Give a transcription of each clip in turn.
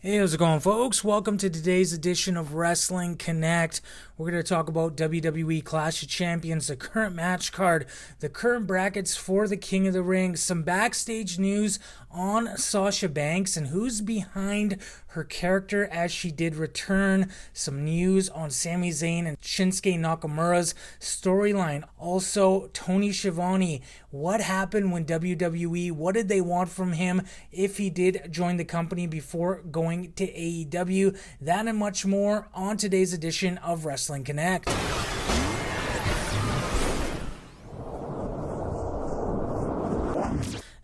Hey, how's it going, folks? Welcome to today's edition of Wrestling Connect. We're going to talk about WWE Clash of Champions, the current match card, the current brackets for the King of the Ring, some backstage news on Sasha Banks and who's behind her character as she did return, some news on Sami Zayn and Shinsuke Nakamura's storyline. Also, Tony Schiavone, what happened when WWE, what did they want from him if he did join the company before going to AEW? That and much more on today's edition of Wrestling Connect.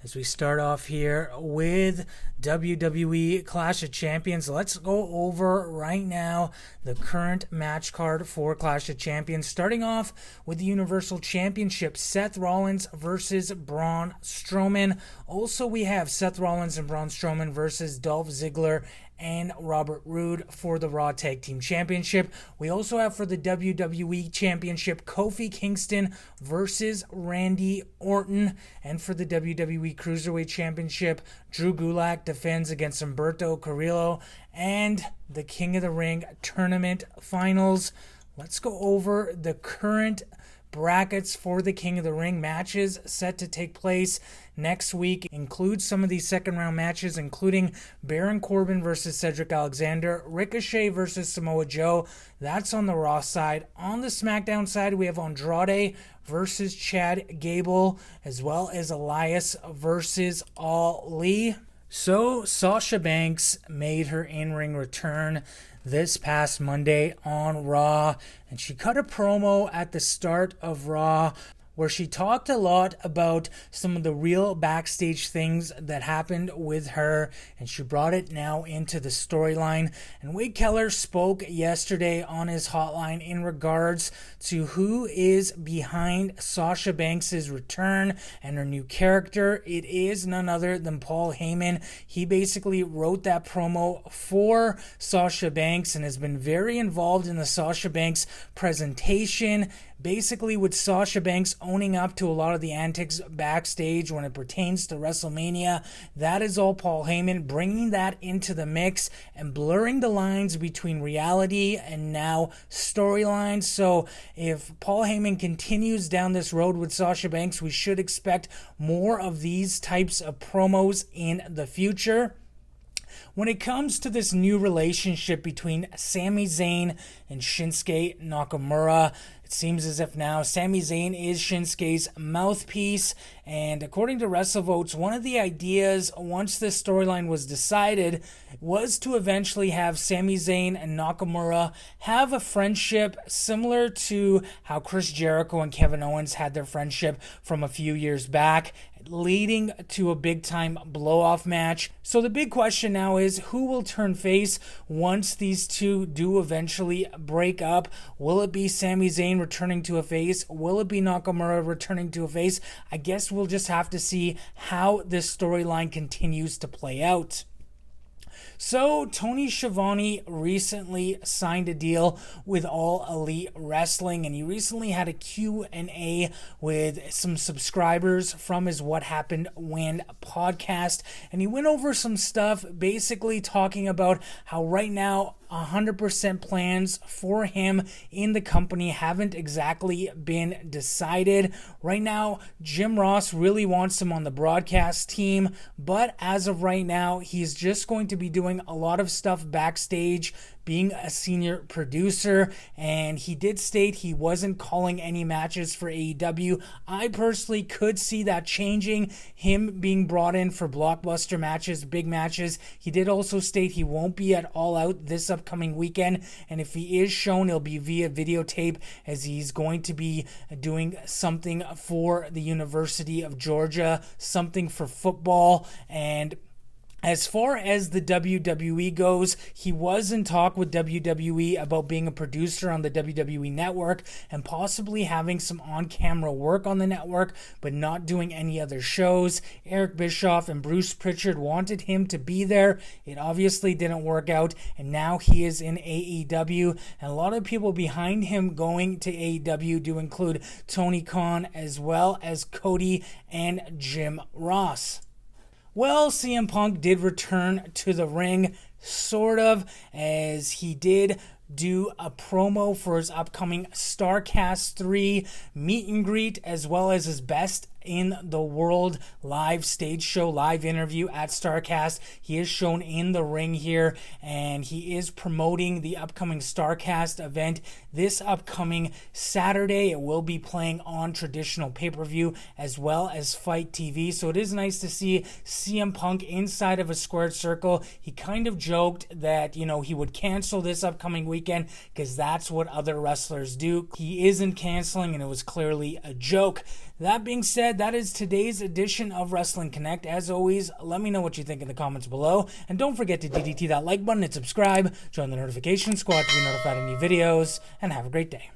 As we start off here with WWE Clash of Champions, let's go over right now the current match card for Clash of Champions. Starting off with the Universal Championship, Seth Rollins versus Braun Strowman. Also, we have Seth Rollins and Braun Strowman versus Dolph Ziggler and Robert Roode for the Raw Tag Team Championship. We also have for the WWE Championship, Kofi Kingston versus Randy Orton. And for the WWE Cruiserweight Championship, Drew Gulak defends against Humberto Carrillo. And the King of the Ring Tournament Finals. Let's go over the current brackets for the King of the Ring matches set to take place next week. Includes some of these second round matches, including Baron Corbin versus Cedric Alexander, Ricochet versus Samoa Joe. That's on the Raw side. On the SmackDown side, we have Andrade versus Chad Gable, as well as Elias versus Ali. So Sasha Banks made her in-ring return this past Monday on Raw, and she cut a promo at the start of Raw where she talked a lot about some of the real backstage things that happened with her, and she brought it now into the storyline. And Wade Keller spoke yesterday on his hotline in regards to who is behind Sasha Banks' return and her new character. It is none other than Paul Heyman. He basically wrote that promo for Sasha Banks and has been very involved in the Sasha Banks presentation, basically with Sasha Banks owning up to a lot of the antics backstage when it pertains to WrestleMania. That is all Paul Heyman, bringing that into the mix and blurring the lines between reality and now storylines. So if Paul Heyman continues down this road with Sasha Banks, we should expect more of these types of promos in the future. When it comes to this new relationship between Sami Zayn and Shinsuke Nakamura, it seems as if now Sami Zayn is Shinsuke's mouthpiece, and according to WrestleVotes, one of the ideas once this storyline was decided was to eventually have Sami Zayn and Nakamura have a friendship similar to how Chris Jericho and Kevin Owens had their friendship from a few years back, leading to a big-time blow-off match. So the big question now is, who will turn face once these two do eventually break up? Will it be Sami Zayn returning to a face? Will it be Nakamura returning to a face? I guess we'll just have to see how this storyline continues to play out. So, Tony Schiavone recently signed a deal with All Elite Wrestling, and he recently had a Q&A with some subscribers from his What Happened When podcast, and he went over some stuff basically talking about how right now 100% plans for him in the company haven't exactly been decided. Right now, Jim Ross really wants him on the broadcast team, but as of right now, he's just going to be doing a lot of stuff backstage, being a senior producer, and he did state he wasn't calling any matches for AEW. I personally could see that changing, him being brought in for blockbuster matches, big matches. He did also state he won't be at All Out this upcoming weekend, and if he is shown, it'll be via videotape, as he's going to be doing something for the University of Georgia, something for football. And as far as the WWE goes, he was in talk with WWE about being a producer on the WWE network and possibly having some on-camera work on the network, but not doing any other shows. Eric Bischoff and Bruce Pritchard wanted him to be there. It obviously didn't work out, and now he is in AEW. And a lot of people behind him going to AEW do include Tony Khan as well as Cody and Jim Ross. Well, CM Punk did return to the ring, sort of, as he did do a promo for his upcoming Starrcast 3 meet and greet, as well as his Best in the World live stage show, live interview at Starrcast. He is shown in the ring here, and he is promoting the upcoming Starrcast event this upcoming Saturday. It will be playing on traditional pay-per-view as well as Fight TV, so it is nice to see CM Punk inside of a squared circle. He kind of joked that, he would cancel this upcoming weekend because that's what other wrestlers do. He isn't canceling, and it was clearly a joke. That being said, that is today's edition of Wrestling Connect. As always, let me know what you think in the comments below. And don't forget to DDT that like button and subscribe. Join the notification squad to be notified of new videos. And have a great day.